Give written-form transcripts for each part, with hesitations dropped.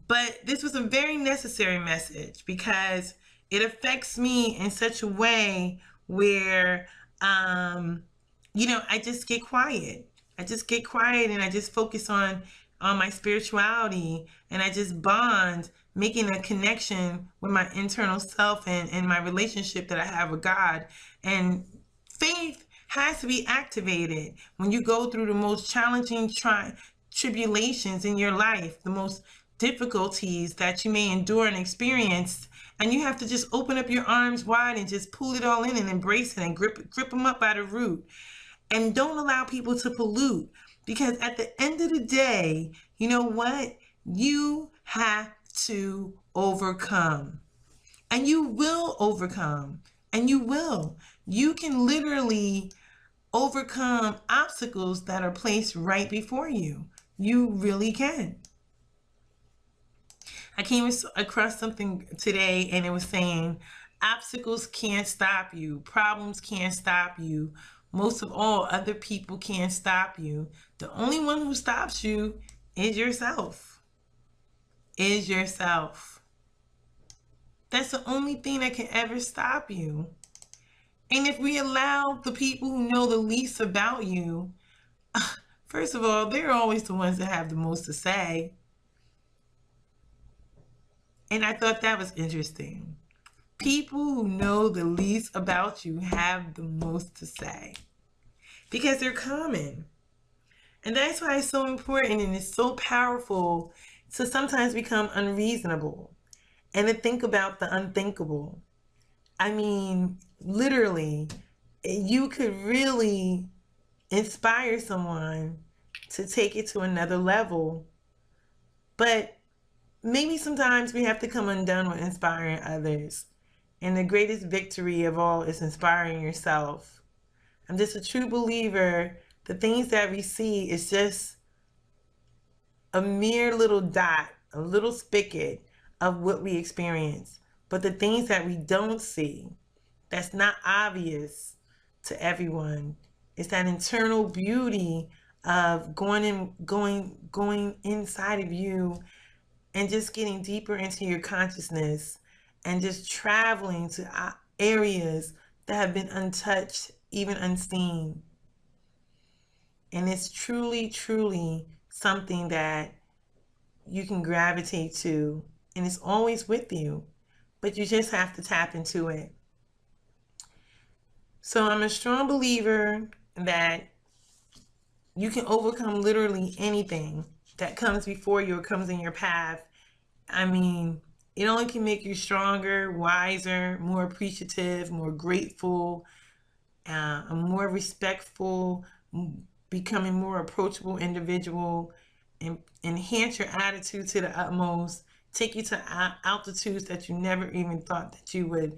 But this was a very necessary message because it affects me in such a way where, I just get quiet. I just get quiet and I just focus on my spirituality, and I just bond, making a connection with my internal self and my relationship that I have with God. And faith has to be activated when you go through the most challenging tribulations in your life, the most difficulties that you may endure and experience, and you have to just open up your arms wide and just pull it all in and embrace it and grip them up by the root, and don't allow people to pollute, because at the end of the day, you know what, you have to overcome, and you will overcome, and you can literally overcome obstacles that are placed right before you. You really can. I came across something today and it was saying obstacles can't stop you, problems can't stop you, most of all, other people can't stop you. The only one who stops you is yourself. Is yourself. That's the only thing that can ever stop you. And if we allow the people who know the least about you, first of all, they're always the ones that have the most to say. And I thought that was interesting. People who know the least about you have the most to say because they're common. And that's why it's so important and it's so powerful to sometimes become unreasonable and to think about the unthinkable. I mean, literally, you could really inspire someone to take it to another level. But maybe sometimes we have to come undone with inspiring others. And the greatest victory of all is inspiring yourself. I'm just a true believer. The things that we see is just a mere little dot, a little spigot of what we experience. But the things that we don't see, that's not obvious to everyone, is that internal beauty of going inside of you and just getting deeper into your consciousness and just traveling to areas that have been untouched, even unseen. And it's truly, truly something that you can gravitate to, and it's always with you, but you just have to tap into it. So I'm a strong believer that you can overcome literally anything that comes before you or comes in your path. I mean, it only can make you stronger, wiser, more appreciative, more grateful, a more respectful, becoming more approachable individual, and enhance your attitude to the utmost, take you to altitudes that you never even thought that you would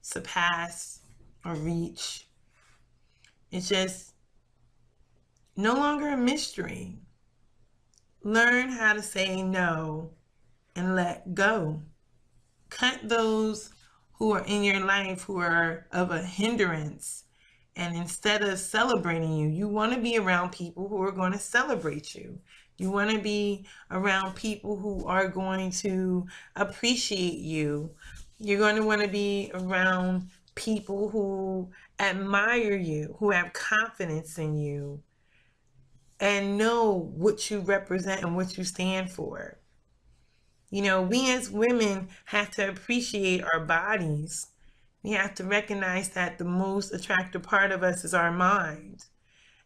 surpass or reach. It's just no longer a mystery. Learn how to say no and let go. Cut those who are in your life who are of a hindrance. And instead of celebrating you, you want to be around people who are going to celebrate you. You want to be around people who are going to appreciate you. You're going to want to be around people who admire you, who have confidence in you, and know what you represent and what you stand for. You know, we as women have to appreciate our bodies. We have to recognize that the most attractive part of us is our mind.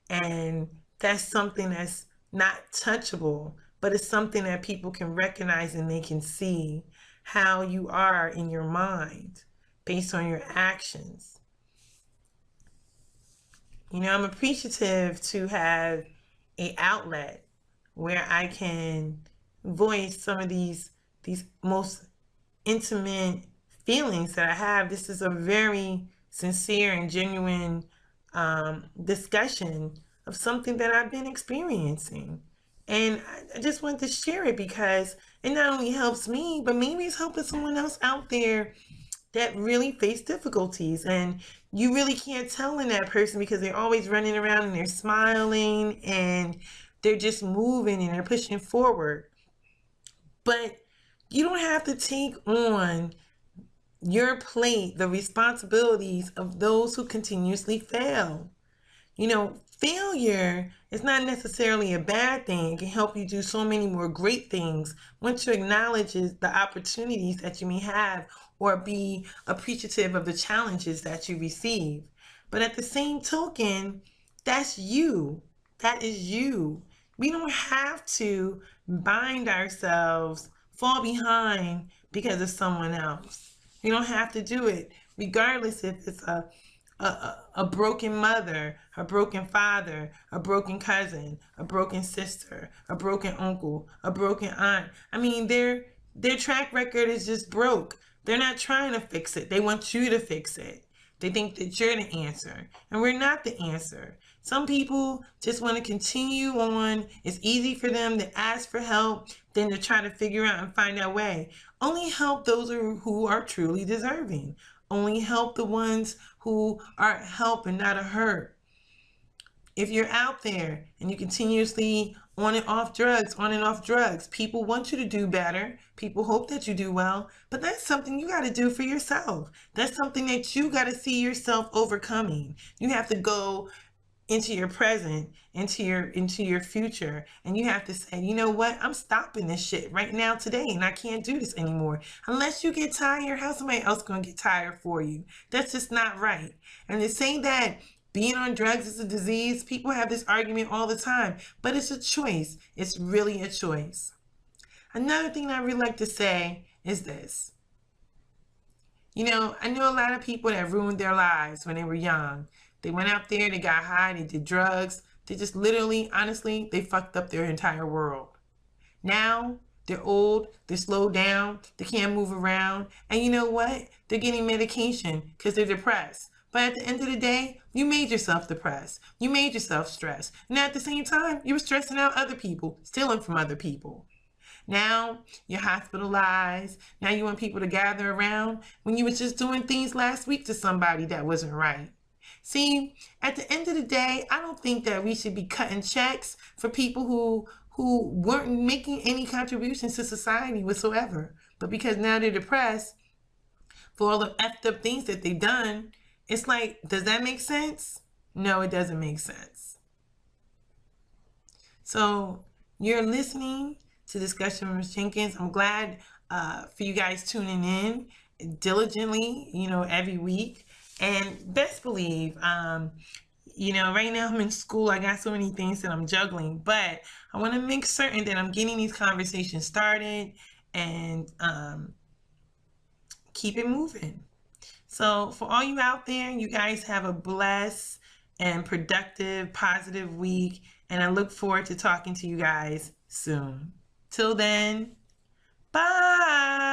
And that's something that's not touchable, but it's something that people can recognize and they can see how you are in your mind based on your actions. You know, I'm appreciative to have an outlet where I can voice some of these most intimate feelings that I have. This is a very sincere and genuine discussion of something that I've been experiencing. And I just wanted to share it because it not only helps me, but maybe it's helping someone else out there that really face difficulties. And you really can't tell in that person because they're always running around and they're smiling and they're just moving and they're pushing forward. But you don't have to take on your plate the responsibilities of those who continuously fail. You know, failure is not necessarily a bad thing. It can help you do so many more great things once you acknowledge the opportunities that you may have or be appreciative of the challenges that you receive. But at the same token, that's you. That is you. We don't have to bind ourselves, fall behind because of someone else. We don't have to do it, regardless if it's a broken mother, a broken father, a broken cousin, a broken sister, a broken uncle, a broken aunt. I mean, their track record is just broke. They're not trying to fix it. They want you to fix it. They think that you're the answer, and we're not the answer. Some people just want to continue on. It's easy for them to ask for help than to try to figure out and find their way. Only help those who are truly deserving. Only help the ones who are help and not a hurt. If you're out there and you continuously on and off drugs, people want you to do better. People hope that you do well, but that's something you got to do for yourself. That's something that you got to see yourself overcoming. You have to go into your present, into your future, and you have to say, you know what, I'm stopping this shit right now today, and I can't do this anymore. Unless you get tired, how's somebody else gonna get tired for you? That's just not right. And to say that being on drugs is a disease, people have this argument all the time, but it's a choice. It's really a choice. Another thing I really like to say is this. You know, I know a lot of people that ruined their lives when they were young. They went out there, they got high, they did drugs. They just literally, honestly, they fucked up their entire world. Now, they're old, they're slowed down, they can't move around. And you know what? They're getting medication because they're depressed. But at the end of the day, you made yourself depressed. You made yourself stressed. And at the same time, you were stressing out other people, stealing from other people. Now you're hospitalized. Now you want people to gather around when you was just doing things last week to somebody that wasn't right. See, at the end of the day, I don't think that we should be cutting checks for people who weren't making any contributions to society whatsoever. But because now they're depressed for all the effed up things that they've done, it's like, does that make sense? No, it doesn't make sense. So you're listening to Discussion with Ms. Jenkins. I'm glad for you guys tuning in diligently, you know, every week. And best believe, you know, right now I'm in school. I got so many things that I'm juggling, but I want to make certain that I'm getting these conversations started and keep it moving. So for all you out there, you guys have a blessed and productive, positive week. And I look forward to talking to you guys soon. Till then, bye.